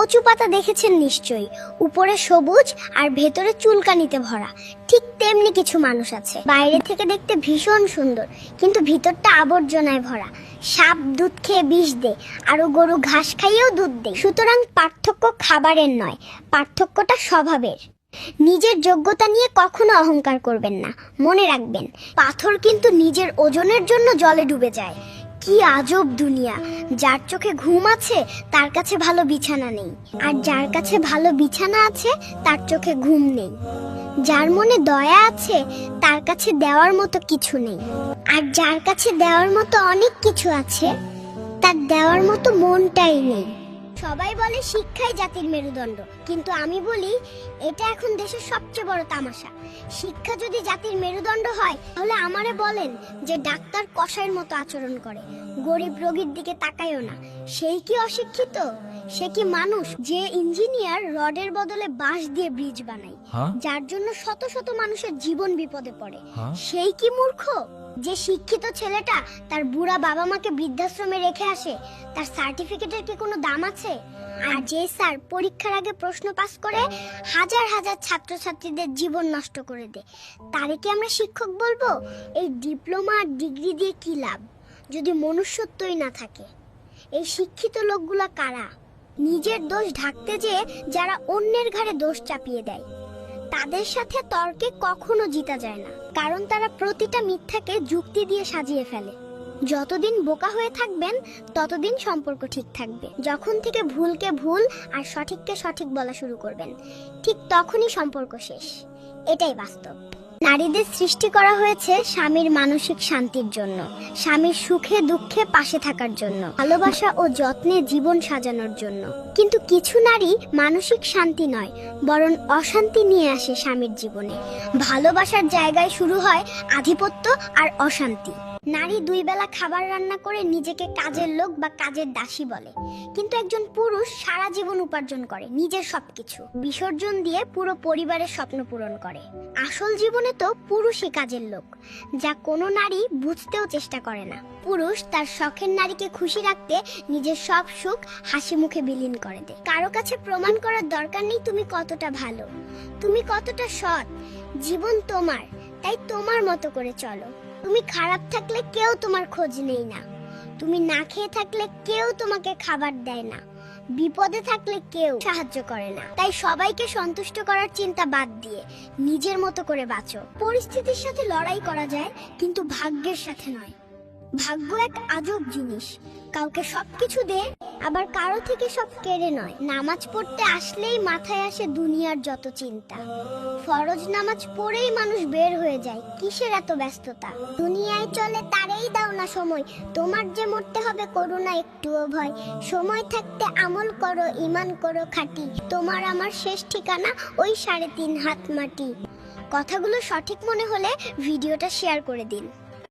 কচু পাতা দেখেছেন নিশ্চয়ই, উপরে সবুজ আর ভেতরে চুলকানিতে ভরা। ঠিক তেমনি কিছু মানুষ আছে, বাইরে থেকে দেখতে ভীষণ সুন্দর, কিন্তু ভিতরটা আবর্জনায় ভরা। সাপ দুধ খেয়ে বিষ দেয়, আর গরু ঘাস খাইয়েও দুধ দেয়। সুতরাং পার্থক্য খাবারের নয়, পার্থক্যটা স্বভাবের। নিজের যোগ্যতা নিয়ে কখনো অহংকার করবেন না। মনে রাখবেন, পাথর কিন্তু নিজের ওজনের জন্য জলে ডুবে যায়। কি আজব দুনিয়া! যার চোখে ঘুম আছে তার কাছে ভালো বিছানা নেই, আর যার কাছে ভালো বিছানা আছে তার চোখে ঘুম নেই। যার মনে দয়া আছে তার কাছে দেওয়ার মতো কিছু নেই, আর যার কাছে দেওয়ার মতো অনেক কিছু আছে তার দেওয়ার মতো মনটাই নেই। সবাই বলে শিক্ষাই জাতির মেরুদণ্ড, কিন্তু আমি বলি এটা এখন দেশের সবচেয়ে বড় তামাশা। শিক্ষা যদি জাতির মেরুদণ্ড হয়, তাহলে আমারে বলেন যে ডাক্তার কসাইয়ের মতো আচরণ করে, গরিব রোগীর দিকে তাকায়ও না, সেই কি অশিক্ষিত? সে কি মানুষ? যে ইঞ্জিনিয়ার রডের বদলে বাঁশ দিয়ে ব্রিজ বানায়, যার জন্য শত শত মানুষের জীবন বিপদে পড়ে, সেই কি মূর্খ? যে শিক্ষিত ছেলেটা তার বুড়া বাবা মাকে বৃদ্ধাশ্রমে রেখে আসে, তার সার্টিফিকেটের কি কোনো দাম আছে? আর যে স্যার পরীক্ষার আগে প্রশ্ন পাস করে হাজার হাজার ছাত্রছাত্রীদের জীবন নষ্ট করে দেয়, তারে কি আমরা শিক্ষক বলবো? এই ডিপ্লোমা আর ডিগ্রি দিয়ে কি লাভ যদি মনুষ্যত্বই না থাকে? এই শিক্ষিত লোকগুলা কারা? নিজের দোষ ঢাকতে যেয়ে যারা অন্যের ঘাড়ে দোষ চাপিয়ে দেয়, তাদের সাথে তর্কে কখনো জিতা যায় না, কারণ তারা প্রতিটা মিথ্যাকে যুক্তি দিয়ে সাজিয়ে ফেলে। যতদিন বোকা হয়ে থাকবেন ততদিন সম্পর্ক ঠিক থাকবে। যখন থেকে ভুলকে ভুল আর সঠিককে সঠিক বলা শুরু করবেন, ঠিক তখনই সম্পর্ক শেষ। এটাই বাস্তব। নারীদের সৃষ্টি করা হয়েছে স্বামীর মানসিক শান্তির জন্য, স্বামীর সুখে দুঃখে পাশে থাকার জন্য, ভালোবাসা ও যত্নে জীবন সাজানোর জন্য। কিন্তু কিছু নারী মানসিক শান্তি নয়, বরং অশান্তি নিয়ে আসে স্বামীর জীবনে। ভালোবাসার জায়গায় শুরু হয় আধিপত্য আর অশান্তি। নারী 2 বেলা খাবার রান্না করে নিজেকে কাজের লোক বা কাজের দাসী বলে, কিন্তু একজন পুরুষ সারা জীবন উপার্জন করে, নিজের সবকিছু বিসর্জন দিয়ে পুরো পরিবারের স্বপ্ন পূরণ করে। আসল জীবনে তো পুরুষই কাজের লোক, যা কোনো নারী বুঝতেও চেষ্টা করে না। পুরুষ তার শখের নারীকে খুশি রাখতে নিজের সব সুখ হাসি মুখে বিলীন করে দেয়। কারো কাছে প্রমাণ করার দরকার নেই তুমি কতটা ভালো, তুমি কতটা সৎ। জীবন তোমার, তাই তোমার মতো করে চলো। তুমি খারাপ থাকলে কেউ তোমার খোঁজ নেই না, তুমি না খেয়ে থাকলে কেউ তোমাকে খাবার দেয় না, বিপদে থাকলে কেউ সাহায্য করে না। তাই সবাইকে সন্তুষ্ট করার চিন্তা বাদ দিয়ে নিজের মতো করে বাঁচো। পরিস্থিতির সাথে লড়াই করা যায়, কিন্তু ভাগ্যের সাথে নয়। ভাগ্য এক আজব জিনিস, কাউকে সবকিছু দেয়, আবার কারো থেকে সব কেড়ে নয়। নামাজ পড়তে আসলেই মাথায় আসে দুনিয়ার যত চিন্তা। ফরজ নামাজ পড়েই মানুষ বের হয়ে যায়, কিসের এত ব্যস্ততা? দুনিয়ায় চলে তারেই দাও না সময়, তোমার যে মরতে হবে করো না একটুও ভয়। সময় থাকতে আমল করো, ঈমান করো খাঁটি, তোমার আমার শেষ ঠিকানা ওই 3.5 হাত মাটি। কথাগুলো সঠিক মনে হলে ভিডিওটা শেয়ার করে দিন।